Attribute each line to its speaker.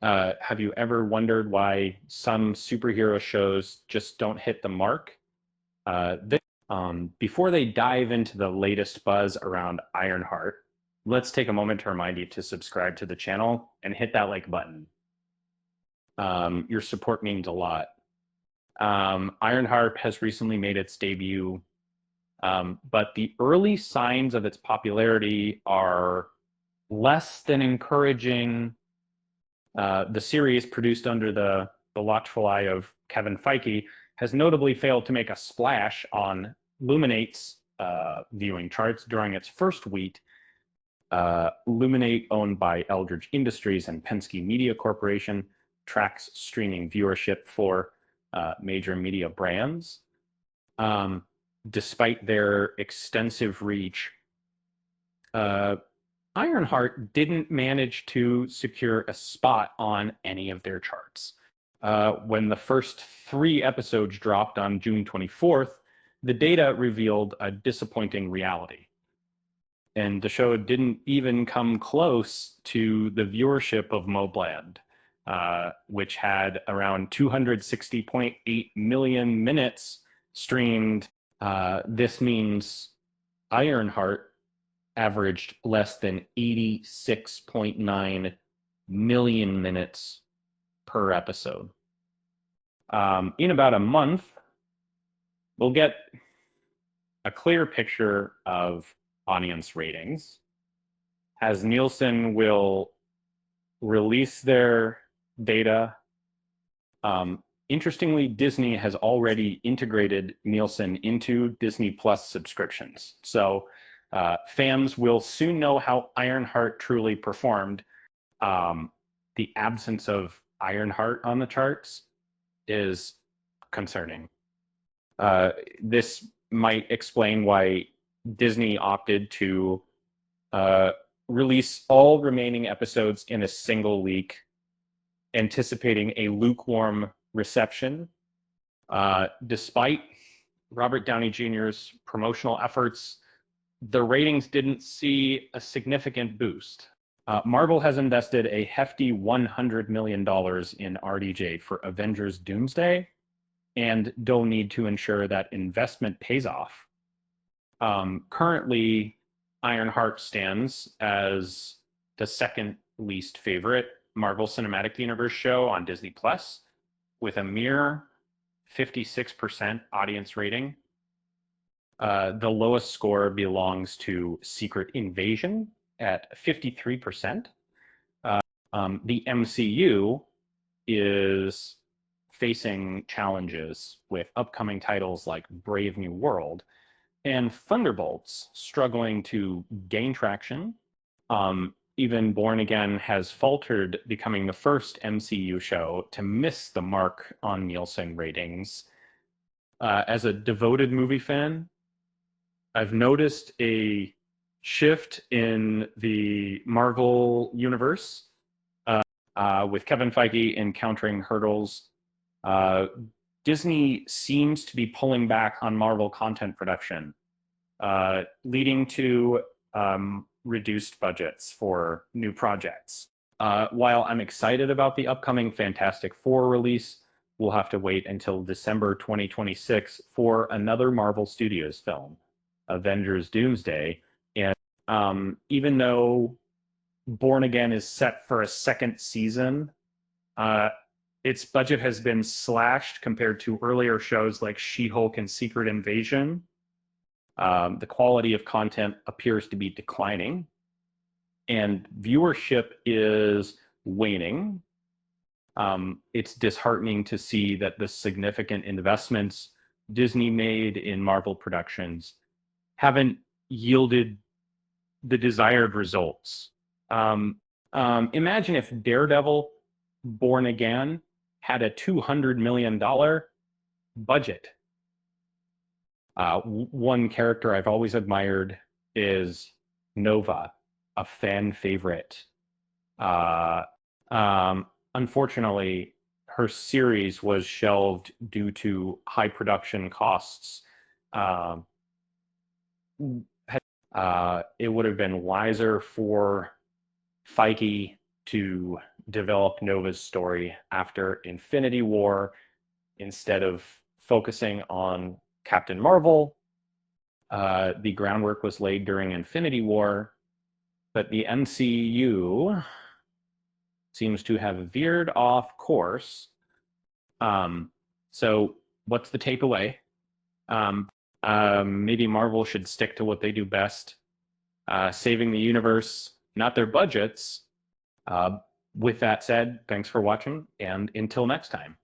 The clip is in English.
Speaker 1: Have you ever wondered why some superhero shows just don't hit the mark? Before they dive into the latest buzz around Ironheart, let's take a moment to remind you to subscribe to the channel and hit that like button. Your support means a lot. Ironheart has recently made its debut, but the early signs of its popularity are less than encouraging. The series, produced under the watchful eye of Kevin Feige, has notably failed to make a splash on Luminate's viewing charts during its first week. Luminate, owned by Eldridge Industries and Penske Media Corporation, tracks streaming viewership for major media brands. Despite their extensive reach, Ironheart didn't manage to secure a spot on any of their charts. When the first 3 episodes dropped on June 24th, the data revealed a disappointing reality. And the show didn't even come close to the viewership of Mobland, which had around 260.8 million minutes streamed. This means Ironheart averaged less than 86.9 million minutes per episode. In about a month, we'll get a clear picture of audience ratings, as Nielsen will release their data. Interestingly, Disney has already integrated Nielsen into Disney Plus subscriptions. So fans will soon know how Ironheart truly performed. The absence of Ironheart on the charts is concerning. This might explain why Disney opted to release all remaining episodes in a single week, anticipating a lukewarm reception. Despite Robert Downey Jr.'s promotional efforts, the ratings didn't see a significant boost. Marvel has invested a hefty $100 million in RDJ for Avengers Doomsday, and they'll need to ensure that investment pays off. Currently, Ironheart stands as the second least favorite Marvel Cinematic Universe show on Disney Plus, with a mere 56% audience rating. The lowest score belongs to Secret Invasion at 53%. The MCU is facing challenges with upcoming titles like Brave New World, and Thunderbolts struggling to gain traction. Even Born Again has faltered, becoming the first MCU show to miss the mark on Nielsen ratings. As a devoted movie fan, I've noticed a shift in the Marvel universe with Kevin Feige encountering hurdles. Disney seems to be pulling back on Marvel content production, leading to reduced budgets for new projects. While I'm excited about the upcoming Fantastic Four release, we'll have to wait until December 2026 for another Marvel Studios film, Avengers Doomsday. And even though Born Again is set for a second season, its budget has been slashed compared to earlier shows like She-Hulk and Secret Invasion. The quality of content appears to be declining, and viewership is waning. It's disheartening to see that the significant investments Disney made in Marvel productions haven't yielded the desired results. Imagine if Daredevil, Born Again, had a $200 million budget. One character I've always admired is Nova, a fan favorite. Unfortunately, her series was shelved due to high production costs. It would have been wiser for Feige to develop Nova's story after Infinity War instead of focusing on Captain Marvel. The groundwork was laid during Infinity War, but the MCU seems to have veered off course. So what's the takeaway? Maybe Marvel should stick to what they do best, saving the universe, not their budgets. With that said, thanks for watching, and until next time.